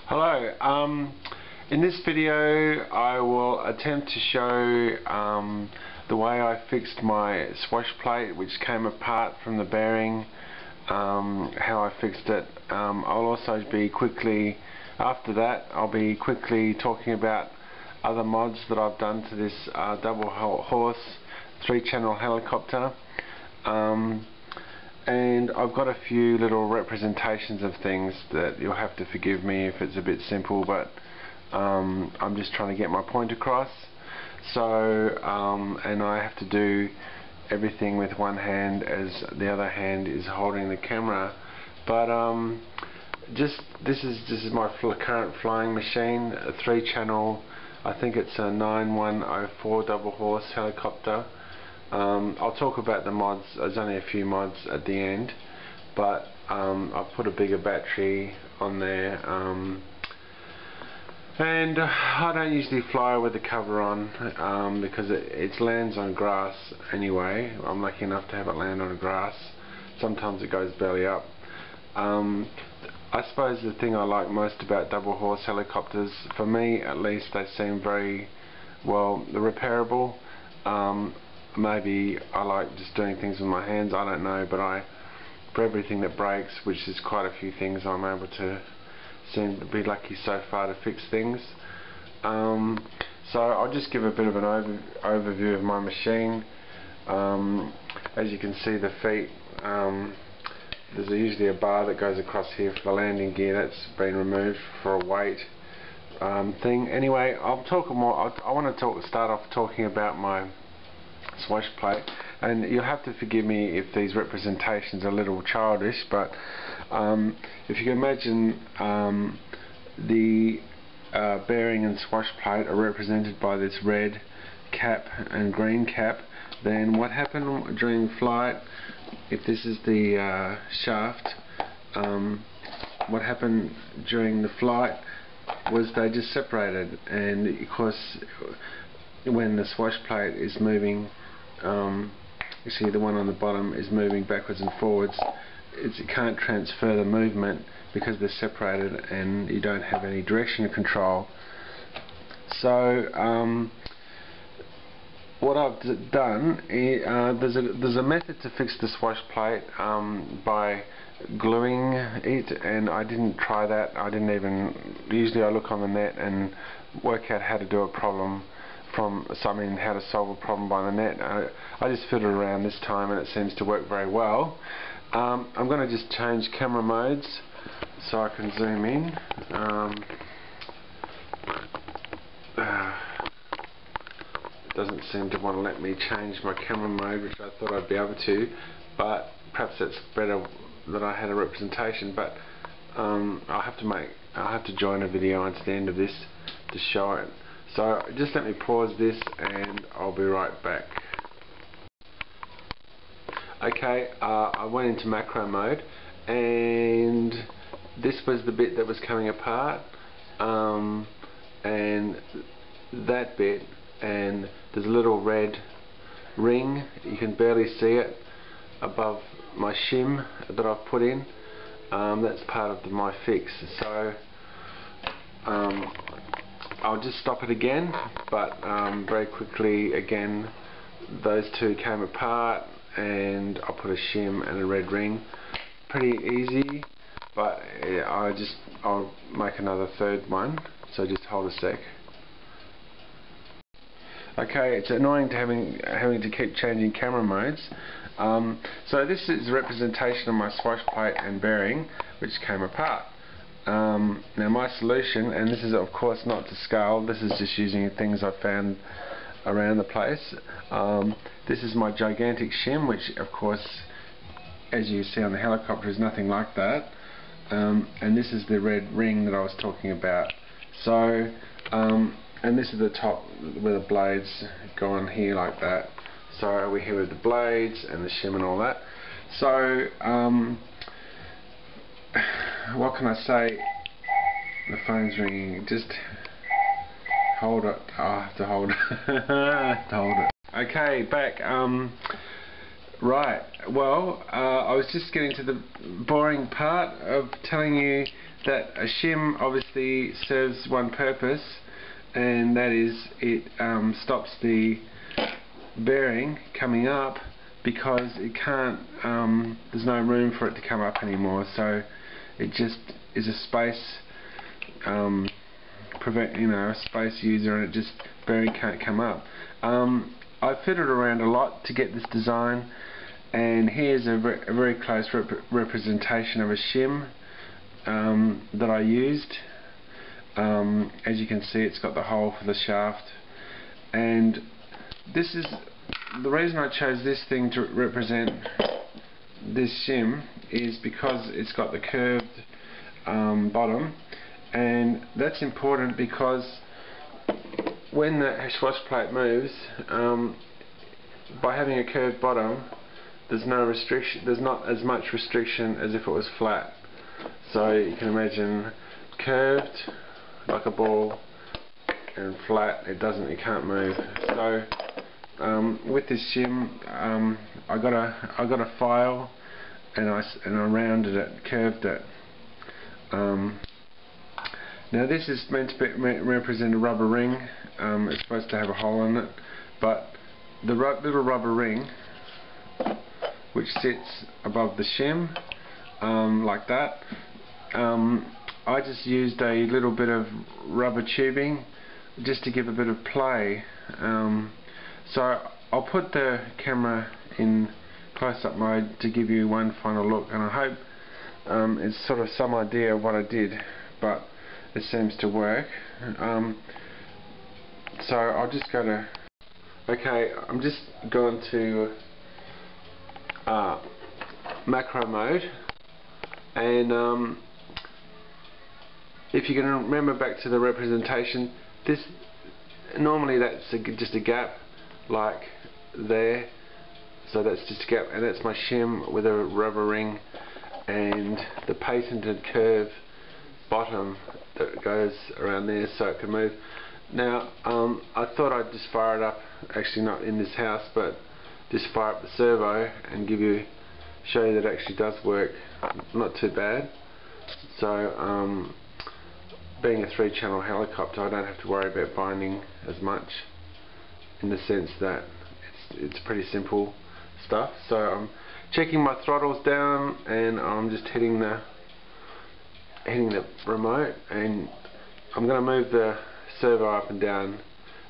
Hello, in this video I will attempt to show the way I fixed my swash plate which came apart from the bearing, how I fixed it. I'll also be quickly, after that, I'll be quickly talking about other mods that I've done to this double horse 3-channel helicopter. And I've got a few little representations of things that you'll have to forgive me if it's a bit simple, but I'm just trying to get my point across. So and I have to do everything with one hand as the other hand is holding the camera. But this is my current flying machine, a 3-channel. I think it's a 9104 double horse helicopter. I'll talk about the mods. There's only a few mods at the end, but I've put a bigger battery on there, and I don't usually fly with the cover on because it lands on grass anyway. I'm lucky enough to have it land on grass. Sometimes it goes belly up. I suppose the thing I like most about double horse helicopters, for me at least, they seem very well, they're repairable. Maybe I like just doing things with my hands, I don't know, but for everything that breaks, which is quite a few things, I'm able to seem to be lucky so far to fix things. So I'll just give a bit of an overview of my machine. As you can see, the feet, there's usually a bar that goes across here for the landing gear. That's been removed for a weight thing. Anyway, I'll talk more. I want to start off talking about my swash plate, and you'll have to forgive me if these representations are a little childish, but if you can imagine the bearing and swash plate are represented by this red cap and green cap, then what happened during flight, if this is the shaft, what happened during the flight was they just separated, and of course when the swash plate is moving, you see the one on the bottom is moving backwards and forwards, it can't transfer the movement because they're separated and you don't have any direction control. So what I've done is, there's a method to fix the swash plate by gluing it, and I didn't try that. Usually I look on the net and work out how to do a problem how to solve a problem by the net. I just fiddled around this time and it seems to work very well. I'm going to just change camera modes so I can zoom in. It doesn't seem to want to let me change my camera mode, which I thought I'd be able to, but perhaps it's better that I had a representation. But I'll have to join a video onto the end of this to show it. So just let me pause this and I'll be right back. Okay, I went into macro mode, and this was the bit that was coming apart, and that bit, and there's a little red ring, you can barely see it, above my shim that I've put in. That's part of my fix. So I'll just stop it again, but very quickly again those two came apart and I'll put a shim and a red ring. Pretty easy, but I'll make another third one, so just hold a sec. Okay, it's annoying to having to keep changing camera modes. So this is a representation of my swash plate and bearing which came apart. Now my solution, and this is of course not to scale, this is just using things I found around the place. This is my gigantic shim, which of course, as you see on the helicopter, is nothing like that. And this is the red ring that I was talking about. So, and this is the top where the blades go on here like that. So we're here with the blades and the shim and all that. So, what can I say? The phone's ringing. Just hold it. Oh, I have to hold it. I have to hold it. Okay, back. Right. Well, I was just getting to the boring part of telling you that a shim obviously serves one purpose, and that is it stops the bearing coming up, because it can't, there's no room for it to come up anymore, so it just is a space a space user, and it just bearing can't come up. I fiddled around a lot to get this design, and here's a very close representation of a shim that I used. As you can see, it's got the hole for the shaft, and this is the reason I chose this thing to represent this shim, is because it's got the curved bottom, and that's important because when the swash plate moves, by having a curved bottom, there's no restriction, there's not as much restriction as if it was flat. So you can imagine curved like a ball and flat, it can't move. So with this shim, I got a file, and I rounded it, curved it. Now this is meant to represent a rubber ring. It's supposed to have a hole in it, but the little rubber ring which sits above the shim, like that, I just used a little bit of rubber tubing just to give a bit of play. So I'll put the camera in close-up mode to give you one final look, and I hope it's sort of some idea of what I did, but it seems to work. So I'll just go to, okay, I'm just going to macro mode, and if you can remember back to the representation, this normally that's just a gap like there, so that's just a gap, and that's my shim with a rubber ring and the patented curve bottom that goes around there so it can move. Now I thought I'd just fire it up, actually not in this house, but just fire up the servo and show you that it actually does work, not too bad. So being a 3-channel helicopter, I don't have to worry about binding as much, in the sense that it's pretty simple stuff. So I'm checking my throttles down, and I'm just hitting the remote, and I'm going to move the servo up and down.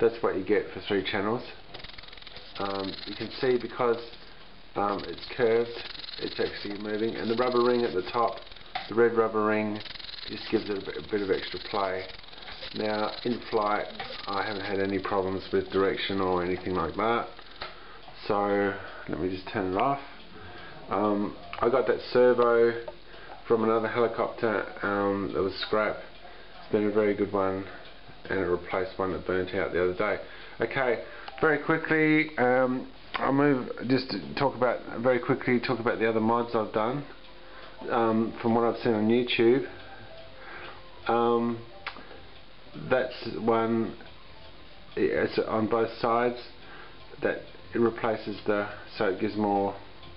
That's what you get for 3 channels. You can see because it's curved, it's actually moving, and the rubber ring at the top, the red rubber ring, just gives it a bit of extra play. Now in flight I haven't had any problems with direction or anything like that, so let me just turn it off. I got that servo from another helicopter that was scrap. It's been a very good one, and it replaced one that burnt out the other day. Okay, very quickly, I'll move just to talk about the other mods I've done from what I've seen on YouTube. That's one, it's on both sides, that it replaces so it gives more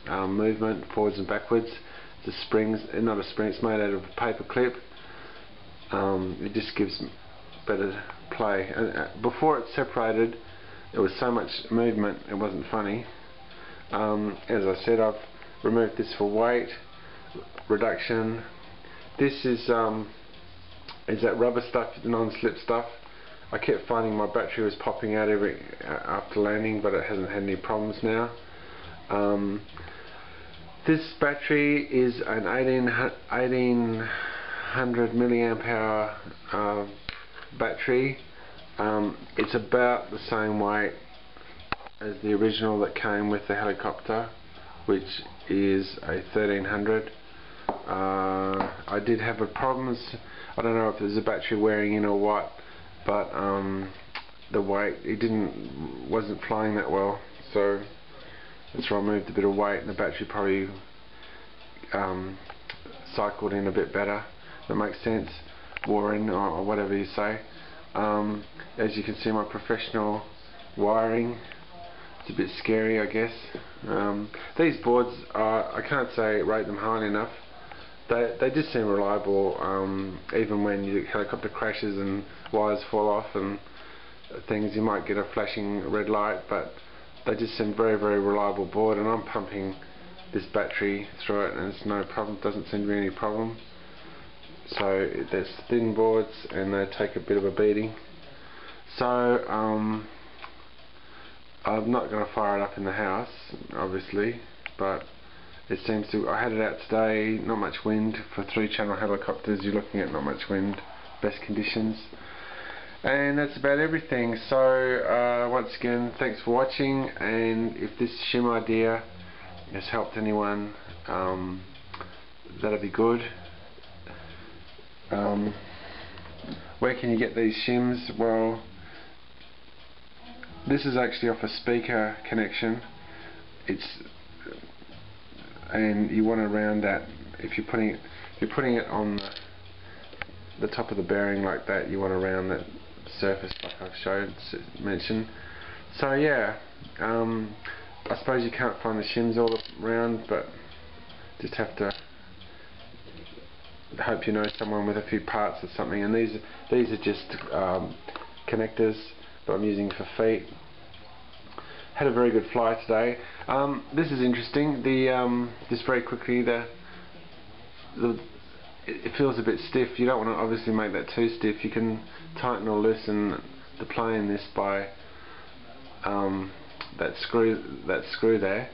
movement forwards and backwards. The springs, not a spring, it's made out of a paper clip. It just gives better play. And before it separated, there was so much movement, it wasn't funny. As I said, I've removed this for weight reduction. This is that rubber stuff, the non-slip stuff. I kept finding my battery was popping out after landing, but it hasn't had any problems now. This battery is an 1800 milliamp hour battery. It's about the same weight as the original that came with the helicopter, which is a 1300. I did have problems. I don't know if there's a battery wearing in or what, but the weight, wasn't flying that well, so that's why I moved a bit of weight, and the battery probably cycled in a bit better. That makes sense, wore in, or whatever you say. As you can see, my professional wiring, it's a bit scary, I guess. These boards are, I can't rate them highly enough. they just seem reliable, even when your helicopter crashes and wires fall off and things. You might get a flashing red light, but they just seem very, very reliable board, and I'm pumping this battery through it and it's no problem, doesn't seem to be any problem. So there's thin boards and they take a bit of a beating. So I'm not going to fire it up in the house, obviously, but it seems to. I had it out today, not much wind. For 3-channel helicopters you're looking at not much wind, best conditions. And that's about everything. So once again, thanks for watching, and if this shim idea has helped anyone, that'd be good. Where can you get these shims? Well, this is actually off a speaker connection. And you want to round that. If you're putting it on the top of the bearing like that, you want to round that surface like I've mentioned. So yeah, I suppose you can't find the shims all around, but just have to hope you know someone with a few parts or something. And these are just connectors that I'm using for feet. Had a very good fly today. This is interesting. Just very quickly, it feels a bit stiff. You don't want to obviously make that too stiff. You can tighten or loosen the plane this by that screw there.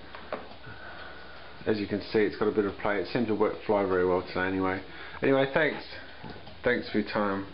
As you can see, it's got a bit of play. It seemed to fly very well today anyway. Anyway, thanks for your time.